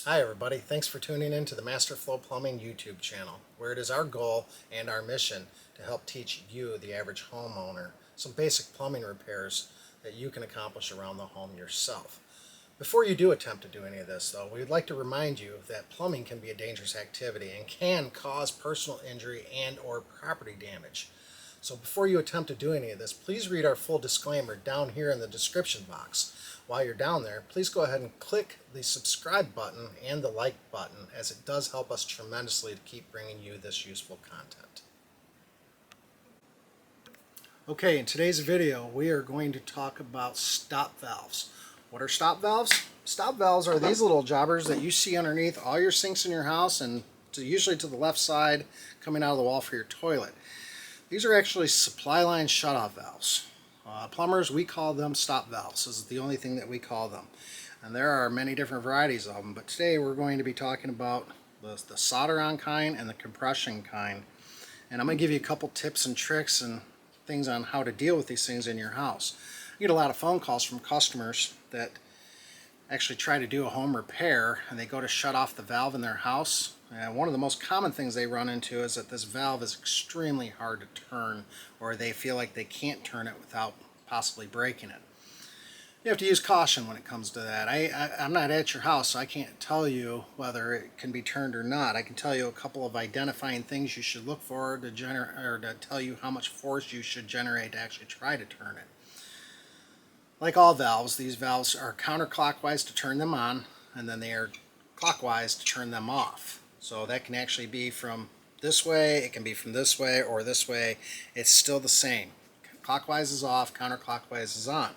Hi everybody, thanks for tuning in to the Masterflow Plumbing YouTube channel, where it is our goal and our mission to help teach you, the average homeowner, some basic plumbing repairs that you can accomplish around the home yourself. Before you do attempt to do any of this though, we would like to remind you that plumbing can be a dangerous activity and can cause personal injury and or property damage. So before you attempt to do any of this, please read our full disclaimer down here in the description box. While you're down there, please go ahead and click the subscribe button and the like button, as it does help us tremendously to keep bringing you this useful content. Okay, in today's video we are going to talk about stop valves. What are stop valves? Stop valves are these little jobbers that you see underneath all your sinks in your house, and usually to the left side coming out of the wall for your toilet. These are actually supply line shutoff valves. Plumbers, we call them stop valves. This is the only thing that we call them. And there are many different varieties of them, but today we're going to be talking about the solder-on kind and the compression kind. And I'm going to give you a couple tips and tricks and things on how to deal with these things in your house. I get a lot of phone calls from customers that actually try to do a home repair and they go to shut off the valve in their house. And one of the most common things they run into is that this valve is extremely hard to turn, or they feel like they can't turn it without possibly breaking it. You have to use caution when it comes to that. I'm not at your house, so I can't tell you whether it can be turned or not. I can tell you a couple of identifying things you should look for to tell you how much force you should generate to actually try to turn it. Like all valves, these valves are counterclockwise to turn them on, and then they are clockwise to turn them off. So that can actually be from this way, it can be from this way, or this way. It's still the same. Clockwise is off, counterclockwise is on.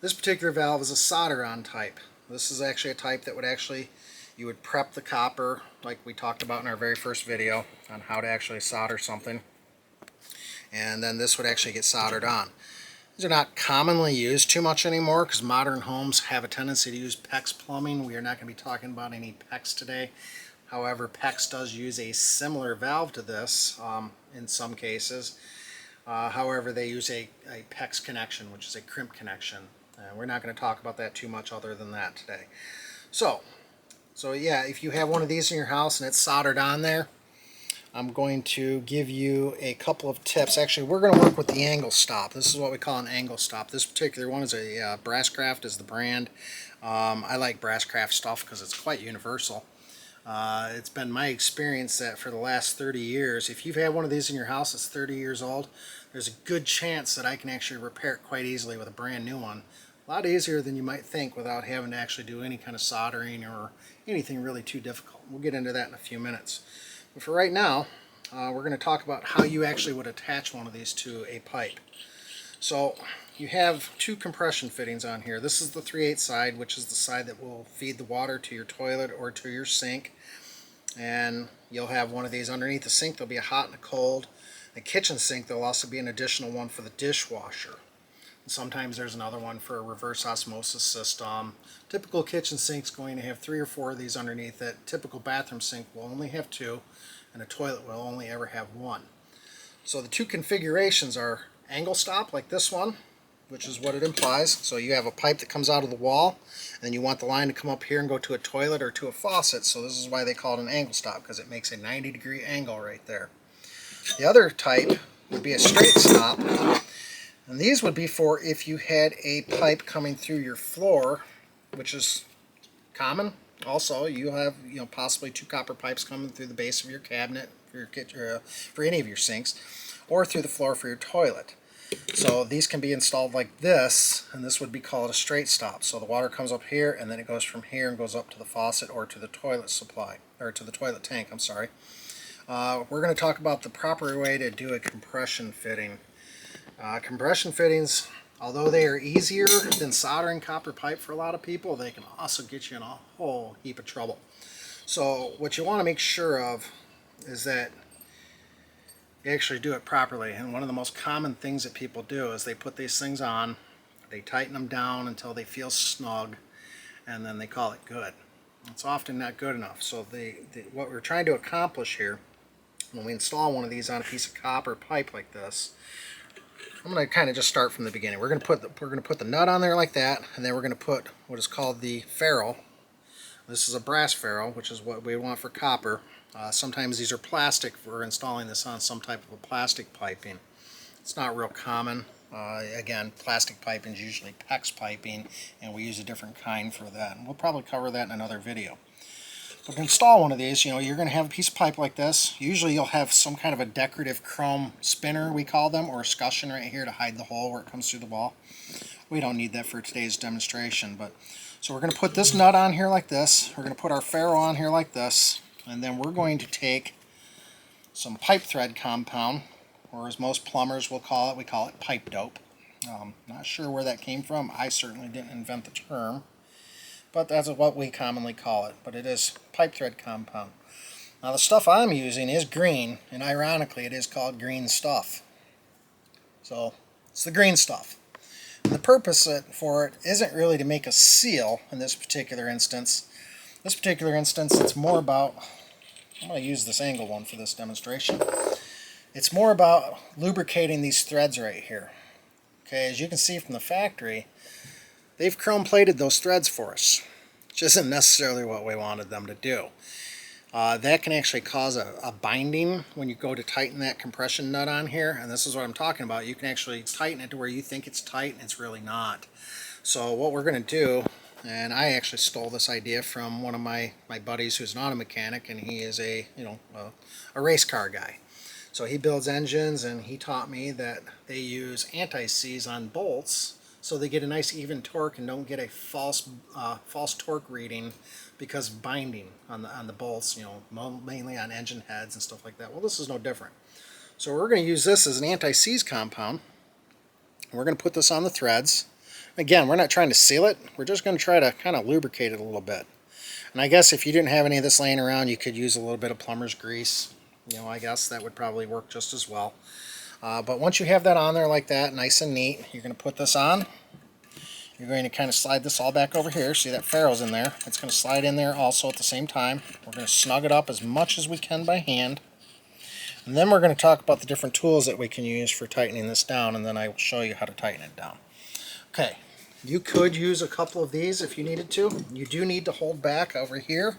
This particular valve is a solder-on type. This is actually a type that you would prep the copper, like we talked about in our very first video on how to actually solder something. And then this would actually get soldered on. These are not commonly used too much anymore because modern homes have a tendency to use PEX plumbing. We are not going to be talking about any PEX today. However, PEX does use a similar valve to this in some cases. However, they use a PEX connection, which is a crimp connection. We're not going to talk about that too much other than that today. So yeah, if you have one of these in your house and it's soldered on there, I'm going to give you a couple of tips. Actually, we're going to work with the angle stop. This is what we call an angle stop. This particular one is a Brasscraft is the brand. I like Brasscraft stuff because it's quite universal. It's been my experience that for the last 30 years, if you've had one of these in your house that's 30 years old, there's a good chance that I can actually repair it quite easily with a brand new one. A lot easier than you might think without having to actually do any kind of soldering or anything really too difficult. We'll get into that in a few minutes. But for right now, we're going to talk about how you actually would attach one of these to a pipe. So you have two compression fittings on here. This is the 3/8 side, which is the side that will feed the water to your toilet or to your sink. And you'll have one of these underneath the sink. There'll be a hot and a cold. The kitchen sink, there'll also be an additional one for the dishwasher. And sometimes there's another one for a reverse osmosis system. Typical kitchen sink's going to have 3 or 4 of these underneath it. Typical bathroom sink will only have 2, and a toilet will only ever have 1. So the two configurations are angle stop, like this one, which is what it implies. So you have a pipe that comes out of the wall, and then you want the line to come up here and go to a toilet or to a faucet. So this is why they call it an angle stop, because it makes a 90-degree angle right there. The other type would be a straight stop, and these would be for if you had a pipe coming through your floor, which is common. Also, you have possibly 2 copper pipes coming through the base of your cabinet for your kitchen, for any of your sinks, or through the floor for your toilet. So these can be installed like this, and this would be called a straight stop. So the water comes up here, and then it goes from here and goes up to the faucet or to the toilet supply, or to the toilet tank, I'm sorry. We're going to talk about the proper way to do a compression fitting. Compression fittings, although they are easier than soldering copper pipe for a lot of people, they can also get you in a whole heap of trouble. So what you want to make sure of is that you actually do it properly. And one of the most common things that people do is they put these things on, they tighten them down until they feel snug, and then they call it good. It's often not good enough. So what we're trying to accomplish here, when we install one of these on a piece of copper pipe like this, I'm going to kind of just start from the beginning. We're going to put the nut on there like that, and then we're going to put what is called the ferrule. This is a brass ferrule, which is what we want for copper. Sometimes these are plastic. We're installing this on some type of a plastic piping. It's not real common. Again, plastic piping is usually PEX piping, and we use a different kind for that. And we'll probably cover that in another video. But to install one of these, you're going to have a piece of pipe like this. Usually you'll have some kind of a decorative chrome spinner, we call them, or a scutcheon right here to hide the hole where it comes through the wall. We don't need that for today's demonstration. So we're going to put this nut on here like this. We're going to put our ferrule on here like this. And then we're going to take some pipe thread compound, or as most plumbers will call it, we call it pipe dope. Not sure where that came from. I certainly didn't invent the term, but that's what we commonly call it. But it is pipe thread compound. Now the stuff I'm using is green, and ironically it is called green stuff. So it's the green stuff. And the purpose for it isn't really to make a seal in this particular instance. It's more about, I'm going to use this angle one for this demonstration. It's more about lubricating these threads right here. Okay, as you can see from the factory, they've chrome plated those threads for us, which isn't necessarily what we wanted them to do. That can actually cause a binding when you go to tighten that compression nut on here, and this is what I'm talking about. You can actually tighten it to where you think it's tight and it's really not. So what we're going to do, and I actually stole this idea from one of my buddies who's an auto mechanic, and he is a race car guy. So he builds engines, and he taught me that they use anti-seize on bolts so they get a nice even torque and don't get a false torque reading because of binding on the bolts, mainly on engine heads and stuff like that. Well, this is no different. So we're going to use this as an anti-seize compound. We're going to put this on the threads. Again, we're not trying to seal it. We're just going to try to kind of lubricate it a little bit. And I guess if you didn't have any of this laying around, you could use a little bit of plumber's grease. I guess that would probably work just as well. But once you have that on there like that, nice and neat, you're going to put this on. You're going to kind of slide this all back over here. See that ferrule's in there. It's going to slide in there also at the same time. We're going to snug it up as much as we can by hand. And then we're going to talk about the different tools that we can use for tightening this down, and then I will show you how to tighten it down. Okay, you could use a couple of these if you needed to. You do need to hold back over here.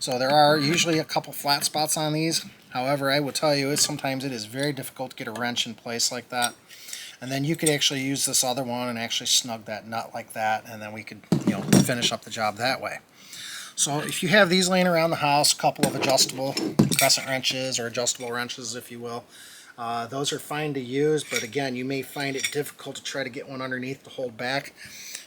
So there are usually a couple flat spots on these. However, I will tell you, sometimes it is very difficult to get a wrench in place like that. And then you could actually use this other one and actually snug that nut like that, and then we could finish up the job that way. So if you have these laying around the house, a couple of adjustable crescent wrenches or adjustable wrenches, if you will, those are fine to use, but again, you may find it difficult to try to get one underneath to hold back.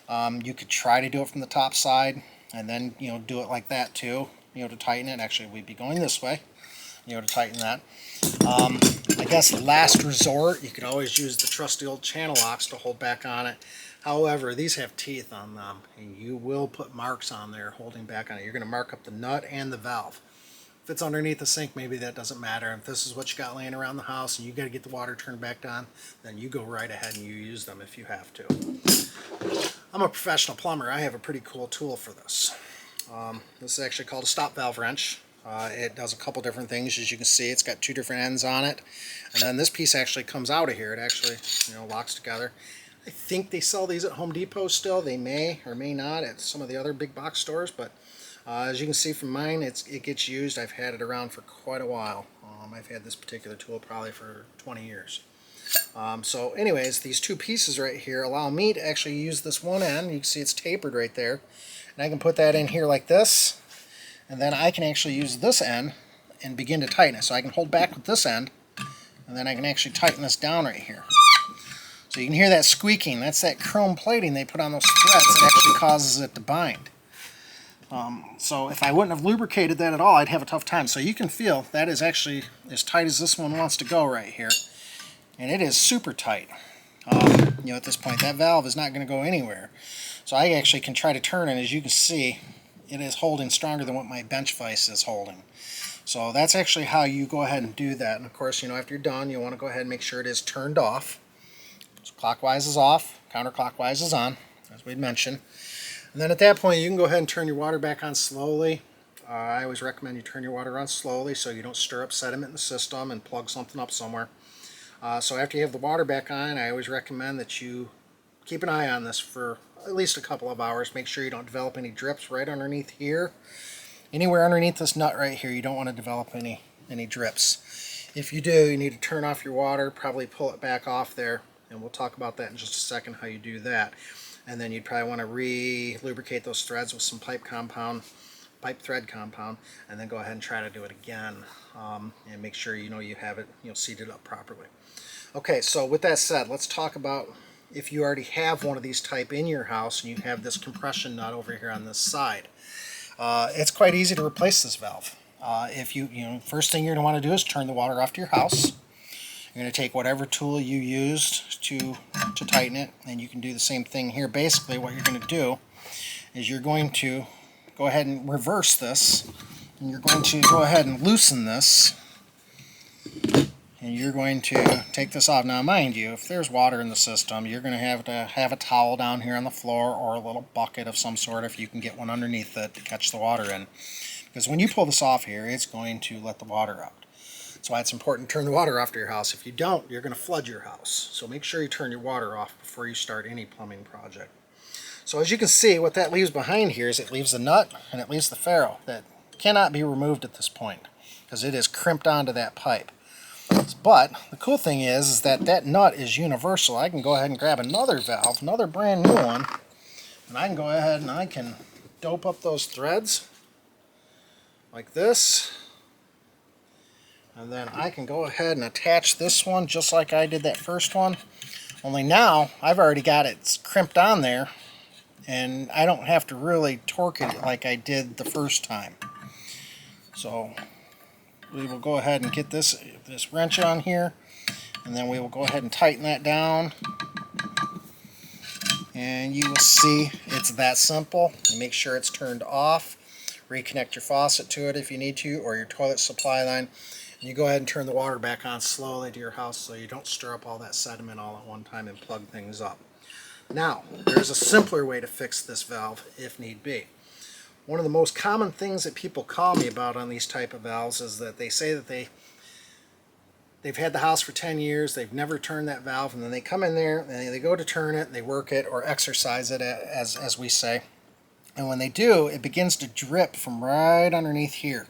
You could try to do it from the top side and then do it like that too, to tighten it. Actually, we'd be going this way, to tighten that. I guess last resort, you could always use the trusty old channel locks to hold back on it. However, these have teeth on them, and you will put marks on there holding back on it. You're going to mark up the nut and the valve. If it's underneath the sink, maybe that doesn't matter. If this is what you got laying around the house and you got to get the water turned back on, then you go right ahead and you use them if you have to. I'm a professional plumber. I have a pretty cool tool for this. This is actually called a stop valve wrench. It does a couple different things. As you can see, it's got two different ends on it, and then this piece actually comes out of here. It actually locks together. I think they sell these at Home Depot still. They may or may not at some of the other big box stores, but as you can see from mine, it gets used. I've had it around for quite a while. I've had this particular tool probably for 20 years. So anyways, these two pieces right here allow me to actually use this one end. You can see it's tapered right there, and I can put that in here like this, and then I can actually use this end and begin to tighten it. So I can hold back with this end, and then I can actually tighten this down right here. So you can hear that squeaking. That's that chrome plating they put on those threads that actually causes it to bind. So if I wouldn't have lubricated that at all, I'd have a tough time. So you can feel that is actually as tight as this one wants to go right here. And it is super tight. At this point, that valve is not going to go anywhere. So I actually can try to turn it. As you can see, it is holding stronger than what my bench vise is holding. So that's actually how you go ahead and do that. And of course, after you're done, you want to go ahead and make sure it is turned off. So clockwise is off, counterclockwise is on, as we'd mentioned. And then at that point, you can go ahead and turn your water back on slowly. I always recommend you turn your water on slowly so you don't stir up sediment in the system and plug something up somewhere. So after you have the water back on, I always recommend that you keep an eye on this for at least a couple of hours. Make sure you don't develop any drips right underneath here. Anywhere underneath this nut right here, you don't want to develop any drips. If you do, you need to turn off your water, probably pull it back off there, and we'll talk about that in just a second, how you do that. And then you'd probably want to re-lubricate those threads with some pipe thread compound, and then go ahead and try to do it again, and make sure you have it seated up properly. Okay, so with that said, let's talk about if you already have one of these type in your house and you have this compression nut over here on this side. It's quite easy to replace this valve. If first thing you're going to want to do is turn the water off to your house. You're going to take whatever tool you used to tighten it, and you can do the same thing here. Basically, what you're going to do is you're going to go ahead and reverse this, and you're going to go ahead and loosen this, and you're going to take this off. Now, mind you, if there's water in the system, you're going to have a towel down here on the floor or a little bucket of some sort if you can get one underneath it to catch the water in. Because when you pull this off here, it's going to let the water out. That's why it's important to turn the water off to your house. If you don't, you're going to flood your house. So make sure you turn your water off before you start any plumbing project. So as you can see, what that leaves behind here is it leaves the nut and it leaves the ferrule that cannot be removed at this point because it is crimped onto that pipe. But the cool thing is that that nut is universal. I can go ahead and grab another valve, another brand new one, and I can go ahead and I can dope up those threads like this. And then I can go ahead and attach this one just like I did that first one. Only now I've already got it crimped on there, and I don't have to really torque it like I did the first time. So we will go ahead and get this wrench on here, and then we will go ahead and tighten that down. And you will see it's that simple. You make sure it's turned off. Reconnect your faucet to it if you need to, or your toilet supply line. And you go ahead and turn the water back on slowly to your house so you don't stir up all that sediment all at one time and plug things up. Now, there's a simpler way to fix this valve if need be. One of the most common things that people call me about on these type of valves is that they say that they've had the house for 10 years, they've never turned that valve, and then they come in there and they go to turn it, they work it or exercise it, as we say. And when they do, it begins to drip from right underneath here,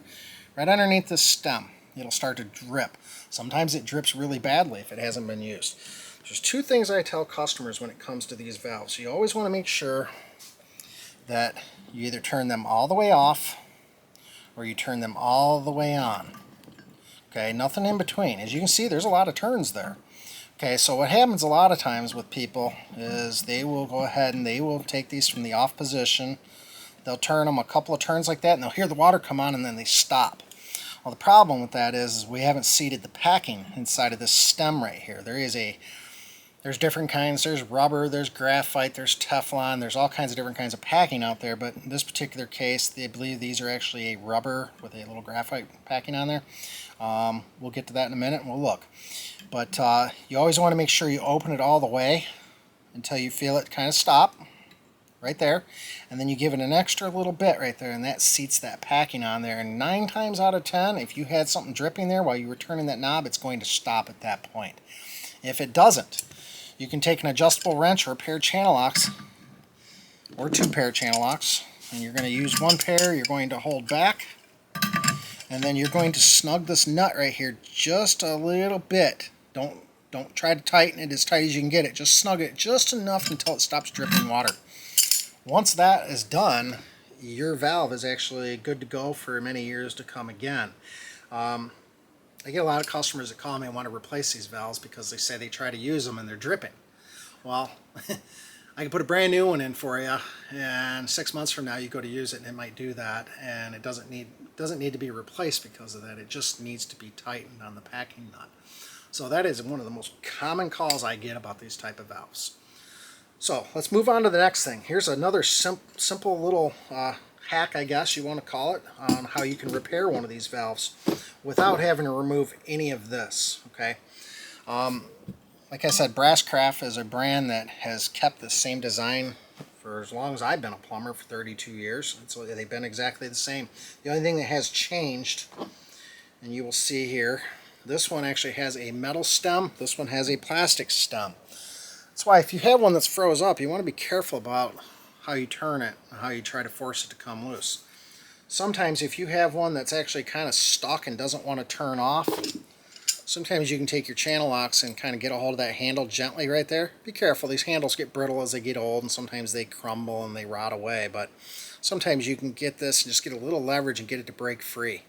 right underneath the stem. It'll start to drip. Sometimes it drips really badly if it hasn't been used. There's two things I tell customers when it comes to these valves. You always want to make sure that you either turn them all the way off or you turn them all the way on. Okay, nothing in between. As you can see, there's a lot of turns there. Okay, so what happens a lot of times with people is they will go ahead and they will take these from the off position. They'll turn them a couple of turns like that, and they'll hear the water come on, and then they stop. Well, the problem with that is we haven't seated the packing inside of this stem right here. There's different kinds. There's rubber, there's graphite, there's Teflon, there's all kinds of different kinds of packing out there, but in this particular case, they believe these are actually a rubber with a little graphite packing on there. We'll get to that in a minute and we'll look. But you always want to make sure you open it all the way until you feel it kind of stop right there, and then you give it an extra little bit right there, and that seats that packing on there. And 9 times out of 10, if you had something dripping there while you were turning that knob, it's going to stop at that point. If it doesn't, you can take an adjustable wrench or a pair of channel locks, or 2 pair of channel locks, and you're going to use 1 pair. You're going to hold back, and then you're going to snug this nut right here just a little bit. Don't try to tighten it as tight as you can get it. Just snug it just enough until it stops dripping water. Once that is done, your valve is actually good to go for many years to come again. I get a lot of customers that call me and want to replace these valves because they say they try to use them and they're dripping. Well, I can put a brand new one in for you, and 6 months from now you go to use it and it might do that, and it doesn't need to be replaced because of that. It just needs to be tightened on the packing nut. So that is one of the most common calls I get about these type of valves. So let's move on to the next thing. Here's another simple little hack, I guess you want to call it, on how you can repair one of these valves without having to remove any of this. Okay, like I said, Brasscraft is a brand that has kept the same design for as long as I've been a plumber, for 32 years. So they've been exactly the same. The only thing that has changed, and you will see here, this one actually has a metal stem, this one has a plastic stem. That's why if you have one that's froze up, you want to be careful about how you turn it and how you try to force it to come loose. Sometimes if you have one that's actually kind of stuck and doesn't want to turn off, sometimes you can take your channel locks and kind of get a hold of that handle gently right there. Be careful, these handles get brittle as they get old and sometimes they crumble and they rot away, but sometimes you can get this and just get a little leverage and get it to break free.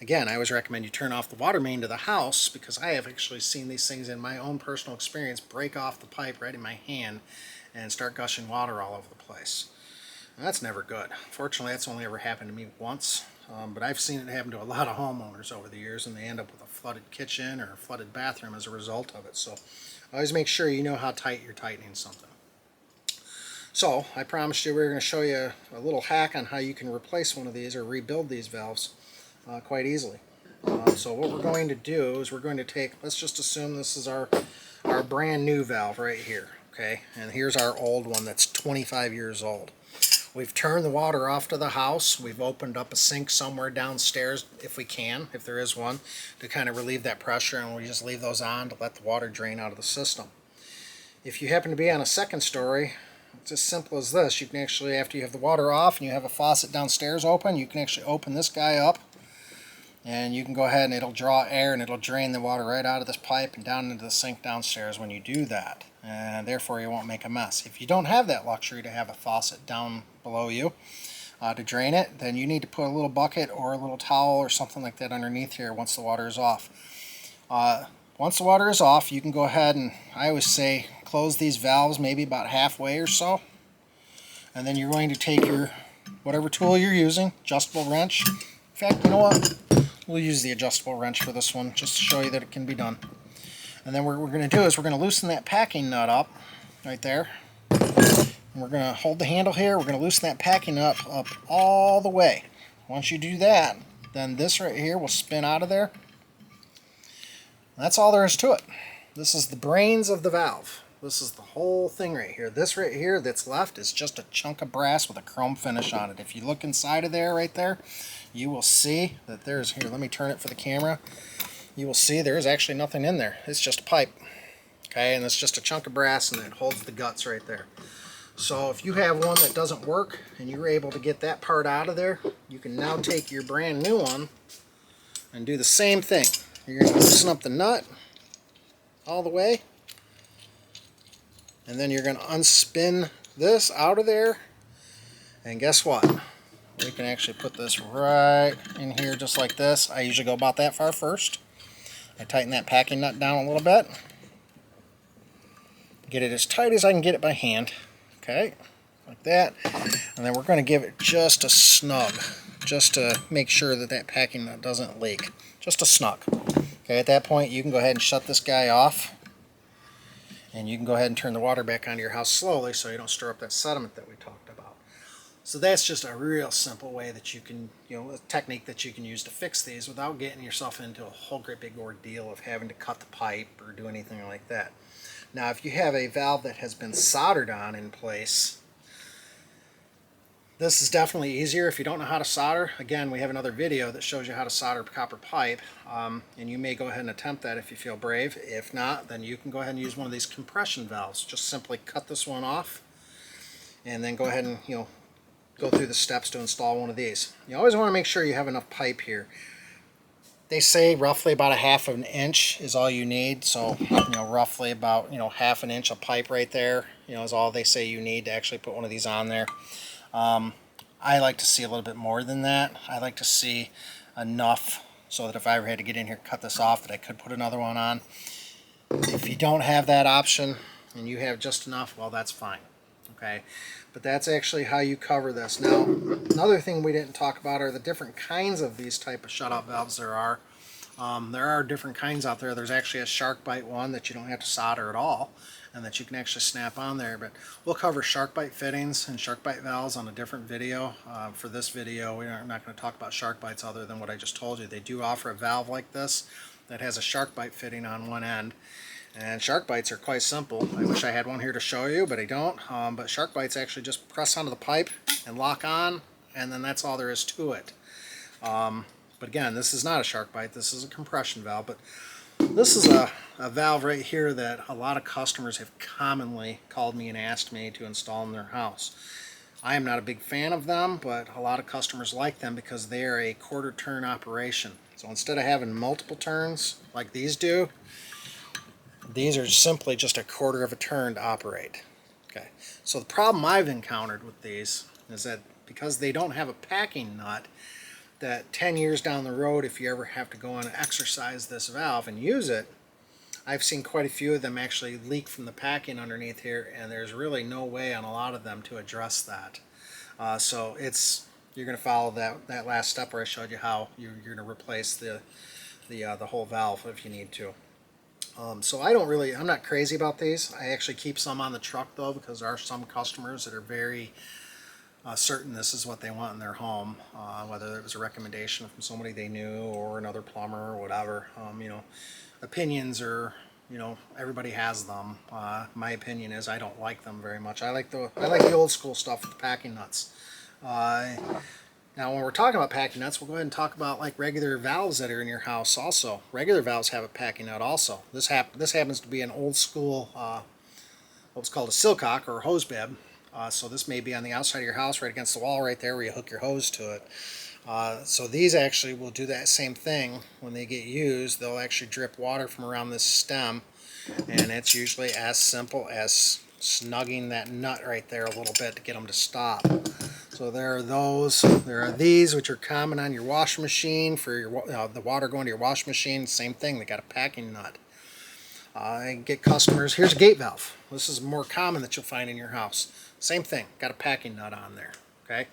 Again, I always recommend you turn off the water main to the house, because I have actually seen these things in my own personal experience break off the pipe right in my hand and start gushing water all over the place. And that's never good. Fortunately, that's only ever happened to me once, but I've seen it happen to a lot of homeowners over the years, and they end up with a flooded kitchen or a flooded bathroom as a result of it. So always make sure you know how tight you're tightening something. So I promised you we were going to show you a little hack on how you can replace one of these or rebuild these valves quite easily. So what we're going to do is we're going to take, let's just assume this is our brand new valve right here, okay? And here's our old one that's 25 years old. We've turned the water off to the house. We've opened up a sink somewhere downstairs if we can, if there is one, to kind of relieve that pressure, and we just leave those on to let the water drain out of the system. If you happen to be on a second story, it's as simple as this. You can actually, after you have the water off and you have a faucet downstairs open, you can actually open this guy up, and you can go ahead and it'll draw air and it'll drain the water right out of this pipe and down into the sink downstairs when you do that, and therefore you won't make a mess. If you don't have that luxury to have a faucet down below you to drain it, then you need to put a little bucket or a little towel or something like that underneath here once the water is off. Once the water is off, you can go ahead and, I always say, close these valves maybe about halfway or so, and then you're going to take your whatever tool you're using, adjustable wrench. In fact, you know what? We'll use the adjustable wrench for this one just to show you that it can be done. And then what we're going to do is we're going to loosen that packing nut up right there. And we're going to hold the handle here. We're going to loosen that packing nut up all the way. Once you do that, then this right here will spin out of there. And that's all there is to it. This is the brains of the valve. This is the whole thing right here. This right here that's left is just a chunk of brass with a chrome finish on it. If you look inside of there right there, you will see that there's, here, let me turn it for the camera. You will see there is actually nothing in there. It's just a pipe. Okay, and it's just a chunk of brass, and it holds the guts right there. So if you have one that doesn't work and you're able to get that part out of there, you can now take your brand new one and do the same thing. You're going to loosen up the nut all the way, and then you're going to unspin this out of there, and guess what? We can actually put this right in here just like this. I usually go about that far first. I tighten that packing nut down a little bit. Get it as tight as I can get it by hand. Okay, like that. And then we're going to give it just a snug, just to make sure that that packing nut doesn't leak. Just a snug. Okay, at that point you can go ahead and shut this guy off. And you can go ahead and turn the water back onto your house slowly so you don't stir up that sediment that we talked about. So that's just a real simple way that you can, a technique that you can use to fix these without getting yourself into a whole great big ordeal of having to cut the pipe or do anything like that. Now, if you have a valve that has been soldered on in place, this is definitely easier. If you don't know how to solder, again, we have another video that shows you how to solder copper pipe, and you may go ahead and attempt that if you feel brave. If not, then you can go ahead and use one of these compression valves. Just simply cut this one off, and then go ahead and, go through the steps to install one of these. You always want to make sure you have enough pipe here. They say roughly about a half of an inch is all you need, so roughly about half an inch of pipe right there is all they say you need to actually put one of these on there. I like to see a little bit more than that. I like to see enough so that if I ever had to get in here and cut this off, that I could put another one on. If you don't have that option and you have just enough, well, that's fine. Okay, but that's actually how you cover this. Now, another thing we didn't talk about are the different kinds of these type of shutoff valves there are. There are different kinds out there. There's actually a shark bite one that you don't have to solder at all, and that you can actually snap on there. But we'll cover shark bite fittings and shark bite valves on a different video. For this video, we're not going to talk about shark bites other than what I just told you. They do offer a valve like this that has a shark bite fitting on one end. And shark bites are quite simple. I wish I had one here to show you, but I don't. But shark bites actually just press onto the pipe and lock on, and then that's all there is to it. But again, this is not a shark bite. This is a compression valve. But This is a valve right here that a lot of customers have commonly called me and asked me to install in their house. I am not a big fan of them, but a lot of customers like them because they are a quarter turn operation. So instead of having multiple turns like these do, these are simply just a quarter of a turn to operate. Okay. So the problem I've encountered with these is that because they don't have a packing nut, that 10 years down the road, if you ever have to go and exercise this valve and use it, I've seen quite a few of them actually leak from the packing underneath here, and there's really no way on a lot of them to address that. So you're going to follow that last step where I showed you how you're going to replace the whole valve if you need to. So I'm not crazy about these. I actually keep some on the truck though, because there are some customers that are very certain this is what they want in their home, whether it was a recommendation from somebody they knew or another plumber or whatever. Opinions are, everybody has them. My opinion is I don't like them very much. I like the old school stuff with the packing nuts. Now when we're talking about packing nuts, we'll go ahead and talk about like regular valves that are in your house also. Regular valves have a packing nut also. This happens to be an old school what's called a silcock or a hose bib. So this may be on the outside of your house right against the wall right there where you hook your hose to it. So these actually will do that same thing when they get used. They'll actually drip water from around this stem, and it's usually as simple as snugging that nut right there a little bit to get them to stop. So there are those. There are these, which are common on your washing machine for your the water going to your washing machine. Same thing. They got a packing nut. I get customers. Here's a gate valve. This is more common that you'll find in your house. Same thing. Got a packing nut on there. Okay.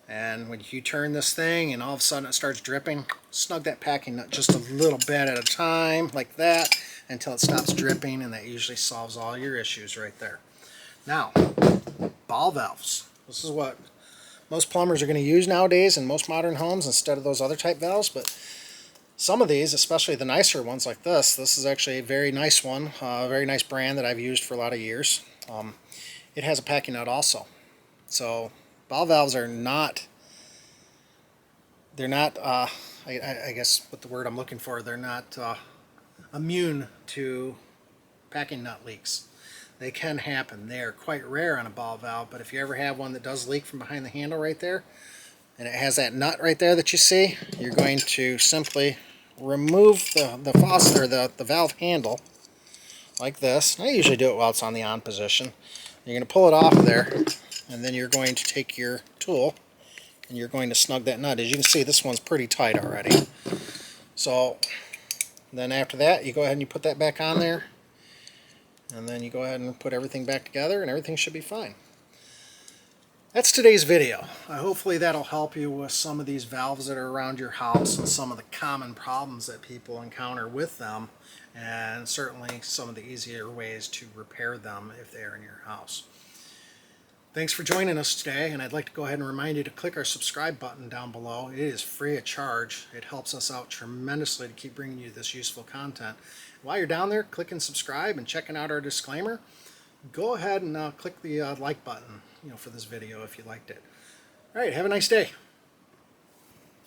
And when you turn this thing and all of a sudden it starts dripping, snug that packing nut just a little bit at a time, like that, until it stops dripping, and that usually solves all your issues right there. Now, ball valves. This is what most plumbers are going to use nowadays in most modern homes instead of those other type valves, but some of these, especially the nicer ones like this is actually a very nice one, a very nice brand that I've used for a lot of years. It has a packing nut also. So ball valves are not, I guess what the word I'm looking for, they're not immune to packing nut leaks. They can happen. They are quite rare on a ball valve, but if you ever have one that does leak from behind the handle right there, and it has that nut right there that you see, you're going to simply remove the faucet or the valve handle like this. I usually do it while it's on the on position. You're going to pull it off there, and then you're going to take your tool and you're going to snug that nut. As you can see, this one's pretty tight already. So then after that, you go ahead and you put that back on there, and then you go ahead and put everything back together, and everything should be fine. That's today's video. Hopefully that'll help you with some of these valves that are around your house and some of the common problems that people encounter with them, and certainly some of the easier ways to repair them if they are in your house. Thanks for joining us today, and I'd like to go ahead and remind you to click our subscribe button down below. It is free of charge. It helps us out tremendously to keep bringing you this useful content. While you're down there clicking subscribe and checking out our disclaimer, go ahead and click the like button for this video if you liked it. All right, have a nice day.